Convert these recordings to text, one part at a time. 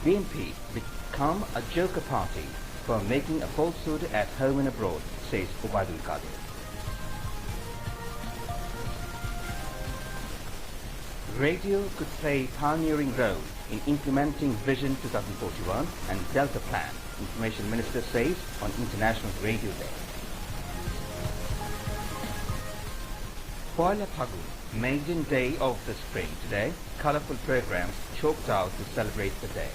BNP become a joker party for making a falsehood at home and abroad, says Ubaidul Qadir. Radio could play a pioneering role in implementing Vision 2041 and Delta Plan, Information Minister says on International Radio Day. Poila Phagun, maiden day of the spring today, colourful programs chalked out to celebrate the day.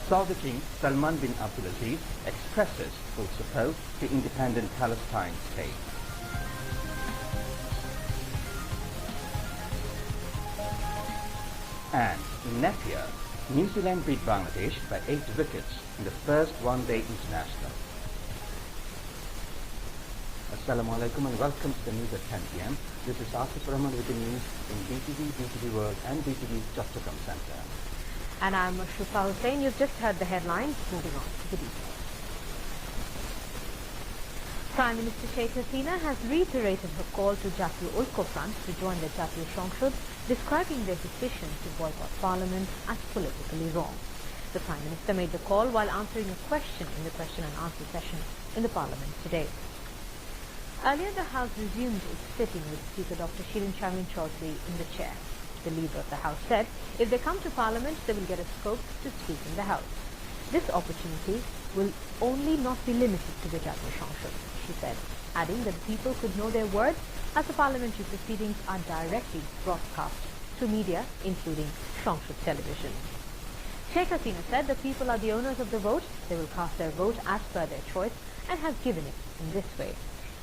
Saudi King Salman bin Abdulaziz expresses full support to independent Palestine state. And in Napier, New Zealand beat Bangladesh by 8 wickets in the first one-day international. Assalamu alaikum and welcome to the news at 10 p.m. This is Asif Rahman with the news in BTV, BTV World and BTV Just to Come Center. And I'm Shufa Hussain. You've just heard the headlines. Moving on to the details. Prime Minister Sheikh Hasina has reiterated her call to Jatiyo Oiko Front to join the Jatiyo Shongshud, describing their decision to boycott Parliament as politically wrong. The Prime Minister made the call while answering a question in the question and answer session in the Parliament today. Earlier, the House resumed its sitting with Speaker Dr. Shirin Sharmin Chaudhry in the chair. The Leader of the House said if they come to Parliament, they will get a scope to speak in the House. This opportunity will only not be limited to the Jatiyo Shongshud, she said, adding that people could know their words as the parliamentary proceedings are directly broadcast to media, including Shongshud television. Sheikh Hasina said the people are the owners of the vote. They will cast their vote as per their choice and have given it in this way.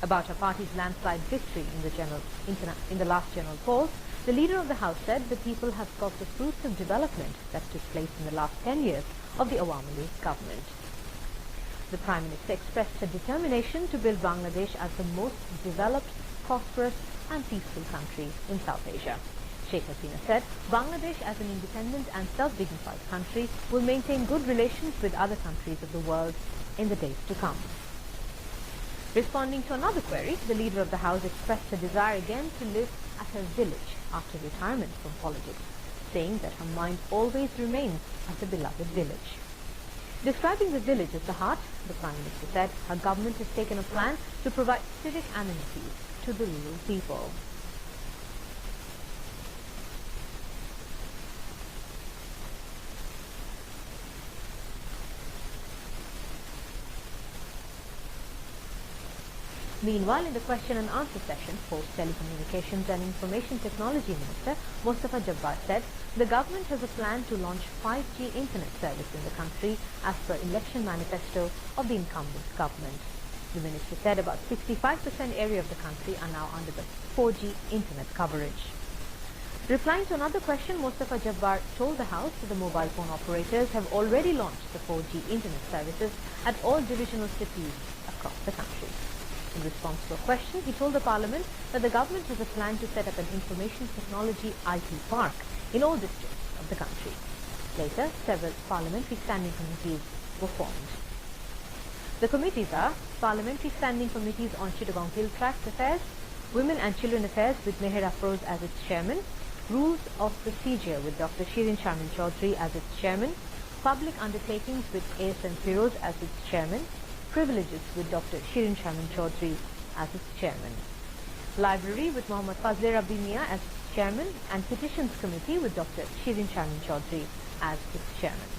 About her party's landslide victory in the last general polls, the Leader of the House said the people have got the fruits of development that took place in the last 10 years of the Awami League government. The Prime Minister expressed her determination to build Bangladesh as the most developed, prosperous and peaceful country in South Asia. Sheikh Hasina said Bangladesh as an independent and self-dignified country will maintain good relations with other countries of the world in the days to come. Responding to another query, the Leader of the House expressed her desire again to live at her village after retirement from politics, saying that her mind always remains at the beloved village. Describing the village as the heart, the Prime Minister said her government has taken a plan to provide civic amenities to the rural people. Meanwhile, in the question and answer session, Post Telecommunications and Information Technology Minister Mustafa Jabbar said the government has a plan to launch 5G internet service in the country as per election manifesto of the incumbent government. The minister said about 65% area of the country are now under the 4G internet coverage. Replying to another question, Mustafa Jabbar told the House that the mobile phone operators have already launched the 4G internet services at all divisional cities across the country. In response to a question, he told the Parliament that the government has a plan to set up an information technology IT park in all districts of the country. Later, several parliamentary standing committees were formed. The committees are Parliamentary Standing Committees on Chittagong Hill Tract Affairs, Women and Children Affairs with Meher Afroz as its chairman, Rules of Procedure with Dr. Shirin Sharmin Chaudhry as its chairman, Public Undertakings with ASN Firoz as its chairman, Privileges with Dr. Shirin Sharmin Chaudhry as its chairman, Library with Mohammad Fazle Rabbi Mia as its chairman, and Petitions Committee with Dr. Shirin Sharmin Chaudhry as its chairman.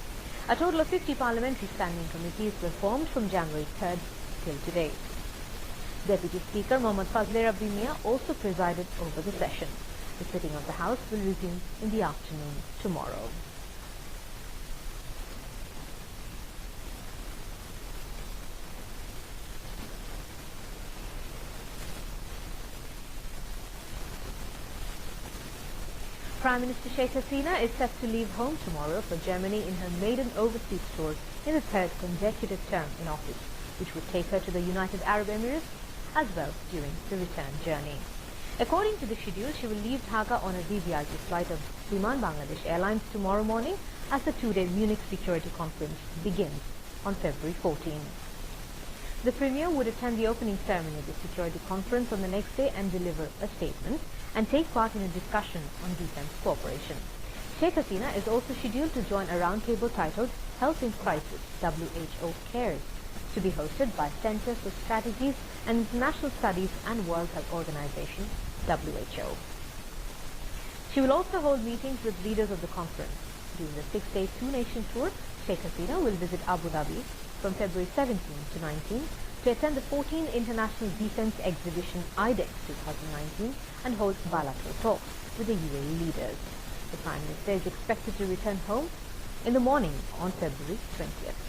A total of 50 parliamentary standing committees were formed from January 3rd till today. Deputy Speaker Mohammad Fazle Rabbi Mia also presided over the session. The sitting of the House will resume in the afternoon tomorrow. Prime Minister Sheikh Hasina is set to leave home tomorrow for Germany in her maiden overseas tour in the third consecutive term in office, which would take her to the United Arab Emirates as well during the return journey. According to the schedule, she will leave Dhaka on a VVIP flight of Biman Bangladesh Airlines tomorrow morning as the two-day Munich Security Conference begins on February 14. The Premier would attend the opening ceremony of the Security Conference on the next day and deliver a statement, and take part in a discussion on defense cooperation. Sheikh Hasina is also scheduled to join a roundtable titled Health in Crisis, WHO Cares, to be hosted by Center for Strategies and International Studies and World Health Organization, WHO. She will also hold meetings with leaders of the conference. During the 6-day two-nation tour, Sheikh Hasina will visit Abu Dhabi from February 17 to 19 to attend the 14th International Defense Exhibition IDEX 2019 and hold bilateral talks with the UAE leaders. The Prime Minister is expected to return home in the morning on February 20th.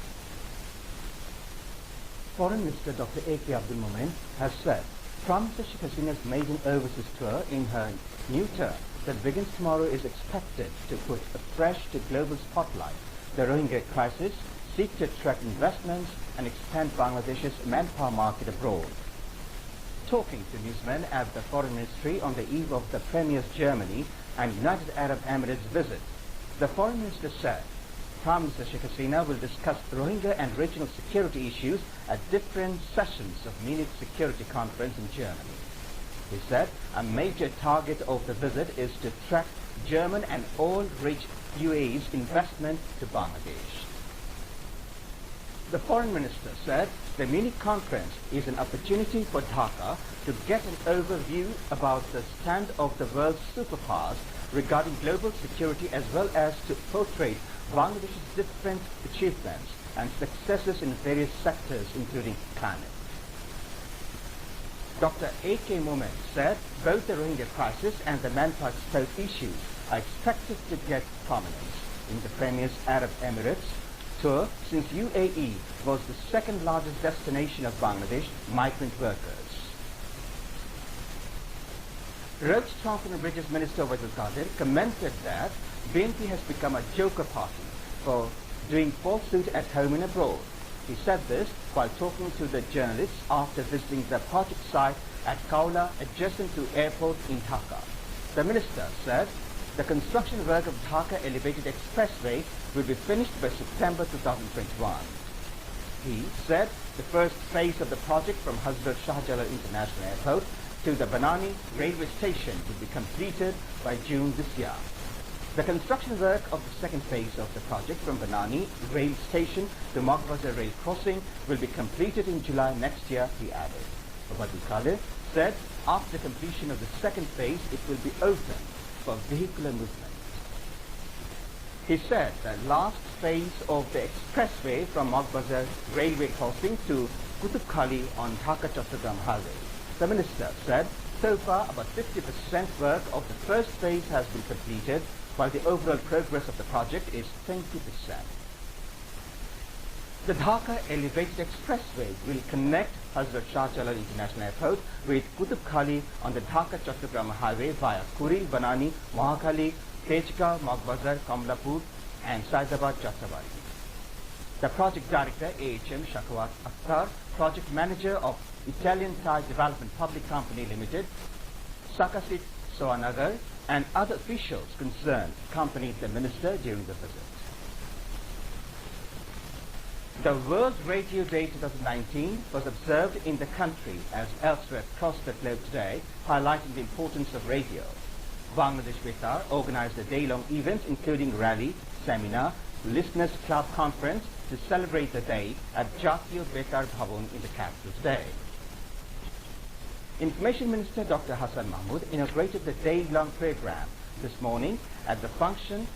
Foreign Minister Dr. A.K. Abdul Momen has said Prime Minister Sheikh Hasina's maiden overseas tour in her new term that begins tomorrow is expected to put afresh to global spotlight the Rohingya crisis, seek to attract investments and expand Bangladesh's manpower market abroad. Talking to newsmen at the Foreign Ministry on the eve of the Premier's Germany and United Arab Emirates visit, the Foreign Minister said Prime Minister Sheikh Hasina will discuss Rohingya and regional security issues at different sessions of Munich Security Conference in Germany. He said a major target of the visit is to attract German and all rich UAE's investment to Bangladesh. The Foreign Minister said the Munich Conference is an opportunity for Dhaka to get an overview about the stand of the world's superpowers regarding global security as well as to portray Bangladesh's different achievements and successes in various sectors including climate. Dr. A.K. Momen said both the Rohingya crisis and the manpower exposed issues are expected to get prominence in the Premier's Arab Emirates tour since UAE was the second largest destination of Bangladesh migrant workers. Roads, Transport and Bridges Minister Wajid Qadir commented that BNP has become a joker party for doing falsehood at home and abroad. He said this while talking to the journalists after visiting the project site at Kaula adjacent to airport in Dhaka. The minister said the construction work of Dhaka Elevated Expressway will be finished by September 2021. He said the first phase of the project from Hazrat Shah Jalal International Airport to the Banani railway station will be completed by June this year. The construction work of the second phase of the project from Banani rail station to Maghbazar rail crossing will be completed in July next year, he added. Wajid Qadir said after completion of the second phase it will be open for vehicular movement. He said the last phase of the expressway from Maghbazar railway crossing to Qutub Khali on Dhaka-Chattogram highway. The minister said so far about 50% work of the first phase has been completed, while the overall progress of the project is 20%. The Dhaka Elevated Expressway will connect Hazrat Shah Jalal International Airport with Qutub Khali on the Dhaka-Chattogram highway via Kuri, Banani, Mahakali, Tejka, Maghbazar, Kamlapur and Saidabad Jattabari. The project director, AHM Shakwat Akhtar, project manager of Italian Thai Development Public Company Limited, Sakasit Soanagar, and other officials concerned accompanied the minister during the visit. The World Radio Day 2019 was observed in the country as elsewhere across the globe today, highlighting the importance of radio. Bangladesh Betar organized a day-long event including rally, seminar, listeners club conference to celebrate the day at Jatiyo Betar Bhavan in the capital today. Information Minister Dr. Hassan Mahmood inaugurated the day-long program this morning. At the function,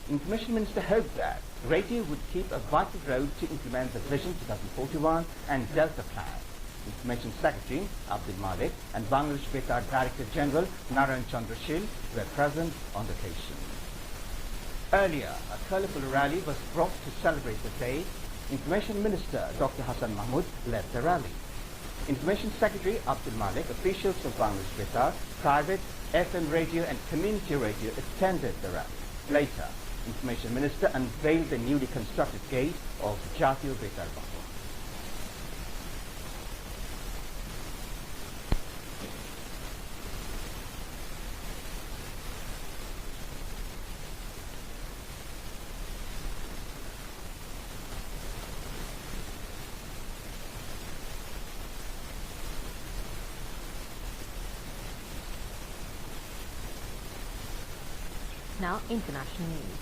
Information Minister hoped that radio would keep a vital role to implement the Vision 2041 and Delta Plan. Information Secretary Abdul Malik and Bangladesh Betar Director General Narayan Chandrashil were present on the occasion. Earlier, a colourful rally was brought to celebrate the day. Information Minister Dr. Hassan Mahmood led the rally. Information Secretary Abdul Malik, officials of Bangladesh Betar, private, FM radio and community radio attended the rally. Later, Information Minister unveiled the newly constructed gate of Jatiyo Betar Bhavan. Now, international news.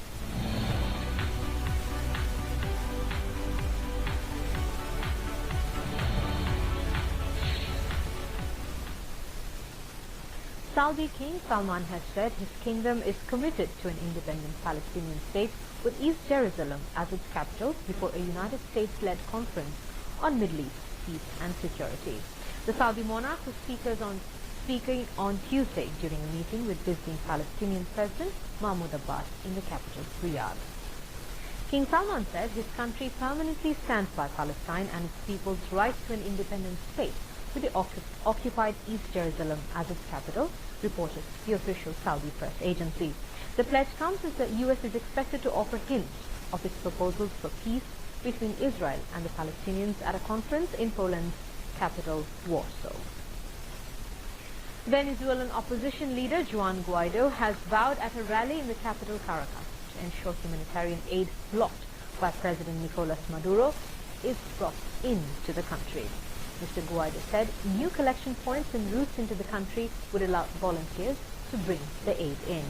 Saudi King Salman has said his kingdom is committed to an independent Palestinian state with East Jerusalem as its capital before a United States-led conference on Middle East peace and security. The Saudi monarch was speaking on Tuesday during a meeting with visiting Palestinian President Mahmoud Abbas in the capital, Riyadh. King Salman said his country permanently stands by Palestine and its people's right to an independent state with the occupied East Jerusalem as its capital, reported the official Saudi press agency. The pledge comes as the U.S. is expected to offer hints of its proposals for peace between Israel and the Palestinians at a conference in Poland's capital, Warsaw. Venezuelan opposition leader Juan Guaido has vowed at a rally in the capital, Caracas, to ensure humanitarian aid blocked by President Nicolas Maduro is brought into the country. Mr. Guaido said new collection points and routes into the country would allow volunteers to bring the aid in.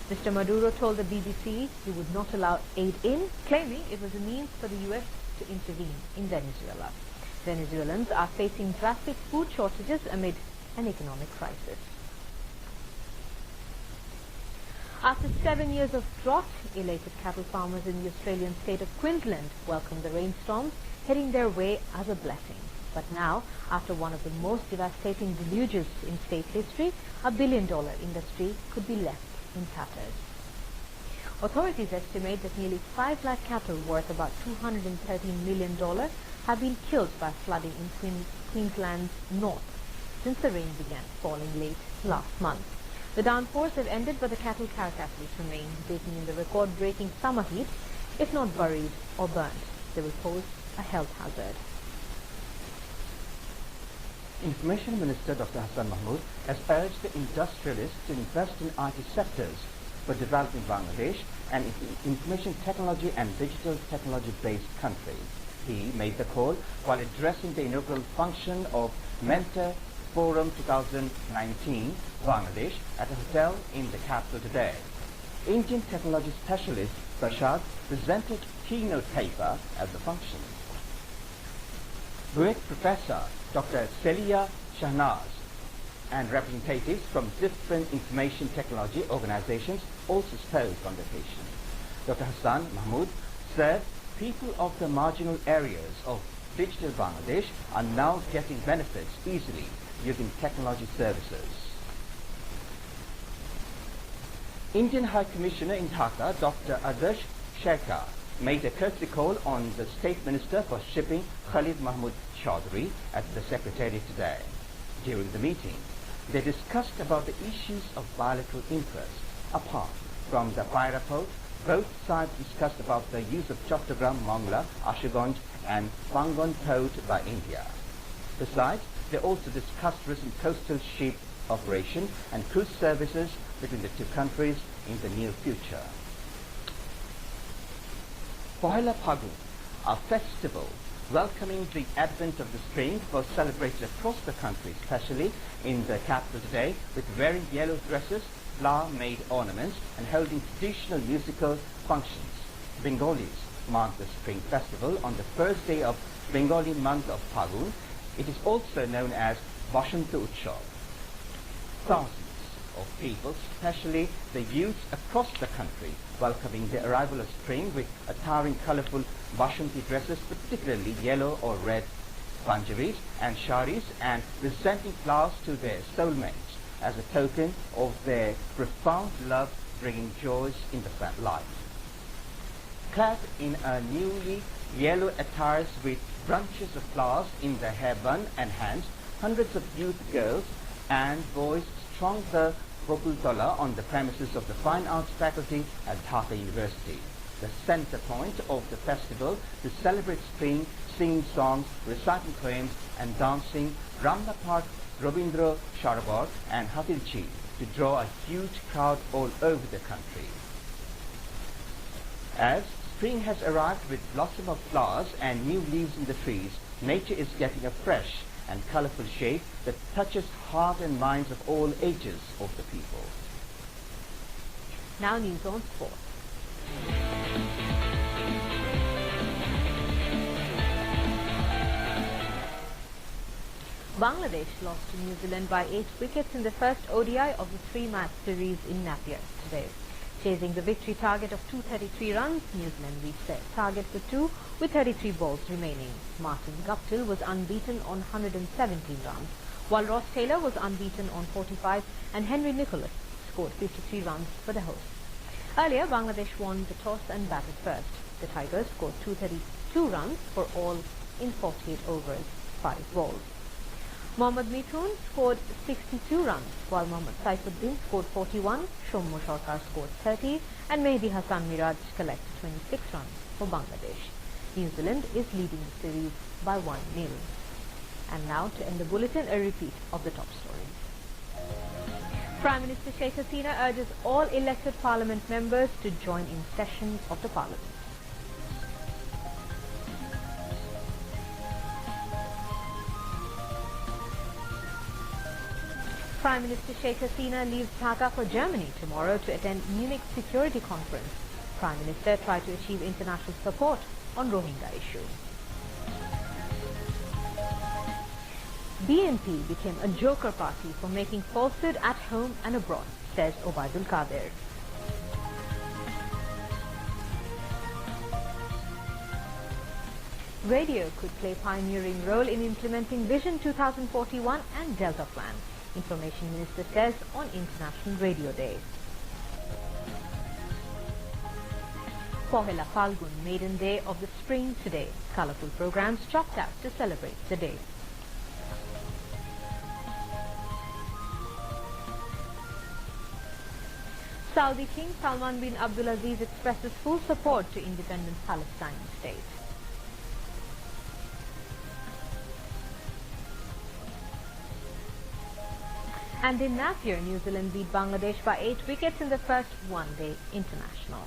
Mr. Maduro told the BBC he would not allow aid in, claiming it was a means for the U.S. to intervene in Venezuela. Venezuelans are facing drastic food shortages amid an economic crisis. After 7 years of drought, elated cattle farmers in the Australian state of Queensland welcomed the rainstorms heading their way as a blessing. But now, after one of the most devastating deluges in state history, a billion-dollar industry could be left in tatters. Authorities estimate that nearly 5 lakh cattle worth about $213 million have been killed by flooding in Queensland's north since the rain began falling late last month. The downpours have ended, but the cattle carcasses remain, baking in the record-breaking summer heat. If not buried or burnt, they will pose a health hazard. Information Minister Dr. Hassan Mahmood has urged the industrialists to invest in IT sectors for developing Bangladesh an information technology and digital technology-based country. He made the call while addressing the inaugural function of Mentor Forum 2019 Bangladesh at a hotel in the capital today. Indian technology specialist Prashad presented keynote paper at the function. Buick Professor Dr. Celia Shahnaz and representatives from different information technology organizations also spoke on the occasion. Dr. Hassan Mahmood said people of the marginal areas of digital Bangladesh are now getting benefits easily using technology services. Indian High Commissioner in Dhaka, Dr. Adarsh Shekhar, made a courtesy call on the State Minister for Shipping, Khalid Mahmood Chaudhry, at the Secretariat today. During the meeting, they discussed about the issues of bilateral interest. Apart from the Paira port, both sides discussed about the use of Chattogram, Mongla, Ashuganj and Pangon port by India. Besides, they also discussed recent coastal ship operation and cruise services between the two countries in the near future. Pohila Phagun, a festival welcoming the advent of the spring, was celebrated across the country, especially in the capital today, with wearing yellow dresses, flower-made ornaments, and holding traditional musical functions. Bengalis mark the spring festival on the first day of Bengali month of Phagun. It is also known as Bashanta Utsav. Thousands of people, especially the youth across the country, welcoming the arrival of spring with attire colorful Bashanti dresses, particularly yellow or red panjabis and sharis, and presenting flowers to their soulmates as a token of their profound love, bringing joys in the life. Clad in a newly yellow attires with branches of flowers in their hair bun and hands, hundreds of youth girls and boys thronged the Gokul on the premises of the Fine Arts Faculty at Dhaka University, the center point of the festival, to celebrate spring, singing songs, reciting poems and dancing Ramna Park, Robindra Sarovar and Hatilchi to draw a huge crowd all over the country. As spring has arrived with blossom of flowers and new leaves in the trees, nature is getting a fresh and colorful shade that touches heart and minds of all ages of the people. Now news on sport. Bangladesh lost to New Zealand by 8 wickets in the first ODI of the 3-match series in Napier today. Chasing the victory target of 233 runs, New Zealand reached their target for 2 with 33 balls remaining. Martin Guptill was unbeaten on 117 runs, while Ross Taylor was unbeaten on 45 and Henry Nicholas scored 53 runs for the hosts. Earlier, Bangladesh won the toss and batted first. The Tigers scored 232 runs for all in 48 overs, 5 balls. Mohammad Mithun scored 62 runs, while Mohammad Saifuddin scored 41, Shommo Sarkar scored 30, and Mehdi Hassan Miraj collected 26 runs for Bangladesh. New Zealand is leading the series by 1-0. And now, to end the bulletin, a repeat of the top stories. Prime Minister Sheikh Hasina urges all elected parliament members to join in sessions of the parliament. Prime Minister Sheikh Hasina leaves Dhaka for Germany tomorrow to attend Munich Security Conference. Prime Minister tried to achieve international support on Rohingya issue. BNP became a joker party for making falsehood at home and abroad, says Obaidul Kader. Radio could play pioneering role in implementing Vision 2041 and Delta Plan, Information Minister says on International Radio Day. Pohela Falgun, maiden day of the spring today. Colorful programs chalked out to celebrate the day. Saudi King Salman bin Abdulaziz expresses full support to independent Palestine state. And in Napier, New Zealand beat Bangladesh by 8 wickets in the first one-day international.